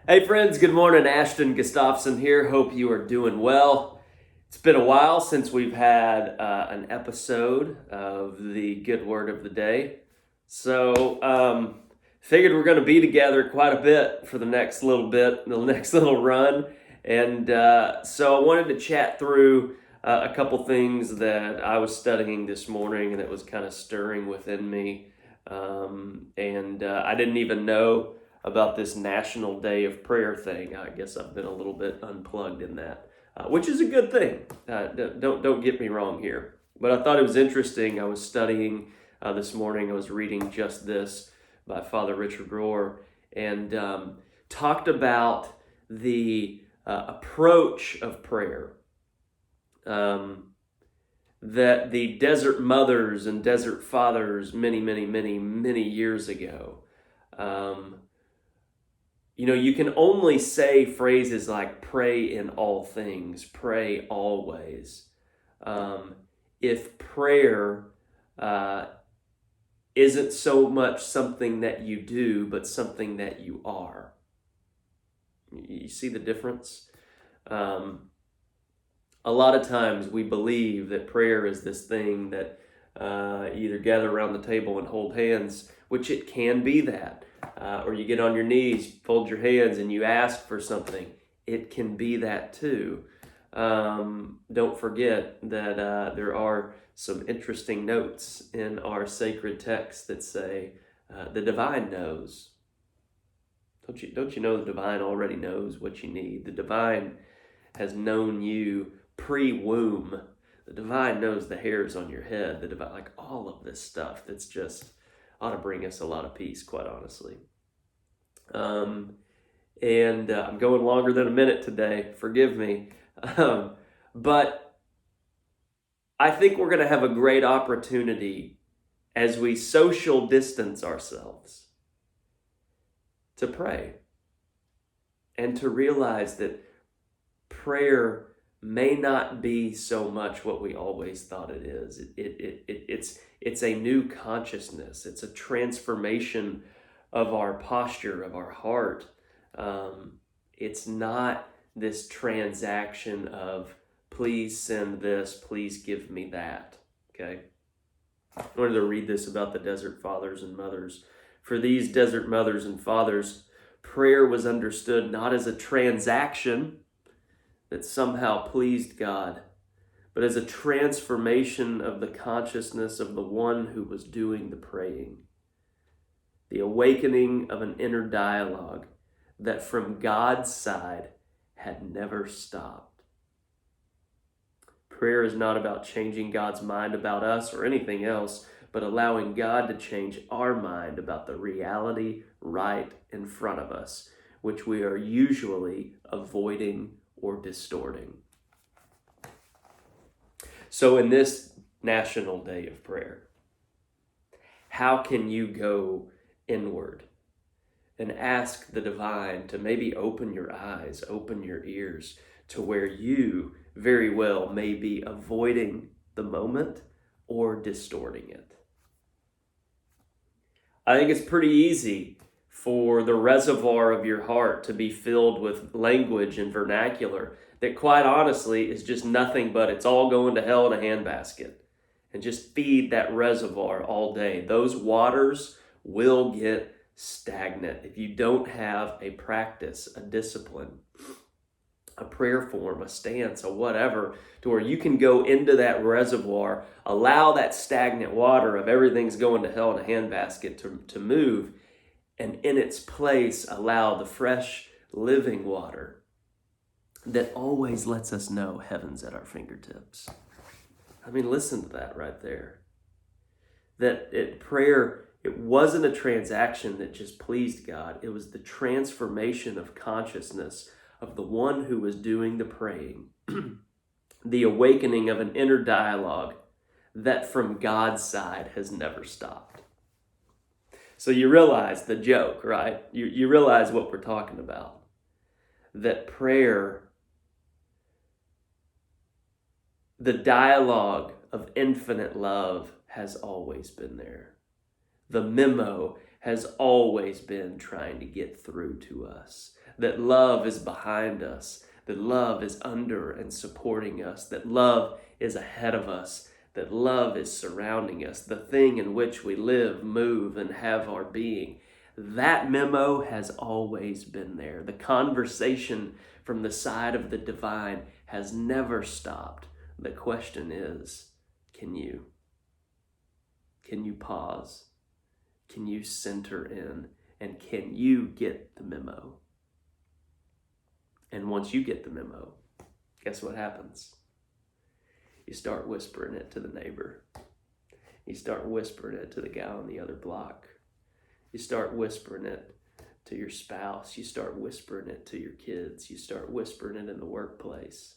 Hey friends, good morning. Ashton, Gustafson here. Hope you are doing well. It's been a while since we've had an episode of the Good Word of the Day. So, figured we're going to be together quite a bit for the next little run. And so I wanted to chat through a couple things that I was studying this morning and that was kind of stirring within me. I didn't even know about this National Day of Prayer thing. I guess I've been a little bit unplugged in that, which is a good thing. Don't get me wrong here. But I thought it was interesting. I was studying this morning. I was reading Just This by Father Richard Rohr and talked about the approach of prayer that the desert mothers and desert fathers many years ago you can only say phrases like pray in all things, pray always. If prayer isn't so much something that you do, but something that you are. You see the difference? A lot of times we believe that prayer is this thing that either gather around the table and hold hands, which it can be that. Or you get on your knees, fold your hands, and you ask for something. It can be that too. Don't forget that there are some interesting notes in our sacred text that say the divine knows. Don't you know the divine already knows what you need? The divine has known you pre-womb. The divine knows the hairs on your head. The divine, like all of this stuff that's just ought to bring us a lot of peace, quite honestly. I'm going longer than a minute today. Forgive me. But I think we're going to have a great opportunity as we social distance ourselves to pray and to realize that prayer may not be so much what we always thought it is. It's a new consciousness. It's a transformation of our posture, of our heart. It's not this transaction of please send this, please give me that. Okay? I wanted to read this about the desert fathers and mothers. For these desert mothers and fathers, prayer was understood not as a transaction that somehow pleased God, but as a transformation of the consciousness of the one who was doing the praying. The awakening of an inner dialogue that from God's side had never stopped. Prayer is not about changing God's mind about us or anything else, but allowing God to change our mind about the reality right in front of us, which we are usually avoiding or distorting. So in this National Day of Prayer, how can you go inward and ask the divine to maybe open your eyes, open your ears to where you very well may be avoiding the moment or distorting it? I think it's pretty easy for the reservoir of your heart to be filled with language and vernacular that quite honestly is just nothing but it's all going to hell in a handbasket. And just feed that reservoir all day. Those waters will get stagnant if you don't have a practice, a discipline, a prayer form, a stance, a whatever, to where you can go into that reservoir, allow that stagnant water of everything's going to hell in a handbasket to move, and in its place allow the fresh living water that always lets us know heaven's at our fingertips. I mean, listen to that right there. Prayer, it wasn't a transaction that just pleased God. It was the transformation of consciousness of the one who was doing the praying. The awakening of an inner dialogue that from God's side has never stopped. So you realize the joke, right? You realize what we're talking about. That prayer, the dialogue of infinite love has always been there. The memo has always been trying to get through to us. That love is behind us. That love is under and supporting us. That love is ahead of us. That love is surrounding us. The thing in which we live, move, and have our being. That memo has always been there. The conversation from the side of the divine has never stopped. The question is, can you? Can you pause? Can you center in? And can you get the memo? And once you get the memo, guess what happens? You start whispering it to the neighbor. You start whispering it to the guy on the other block. You start whispering it to your spouse. You start whispering it to your kids. You start whispering it in the workplace.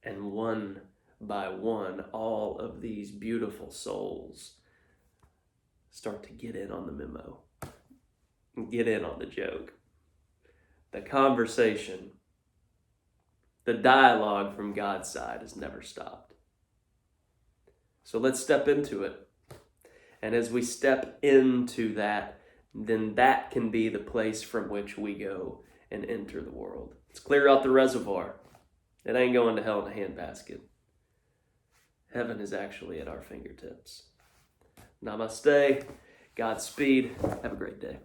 And one by one, all of these beautiful souls start to get in on the memo, get in on the joke. The conversation, the dialogue from God's side has never stopped. So let's step into it. And as we step into that, then that can be the place from which we go and enter the world. Let's clear out the reservoir. It ain't going to hell in a handbasket. Heaven is actually at our fingertips. Namaste. Godspeed. Have a great day.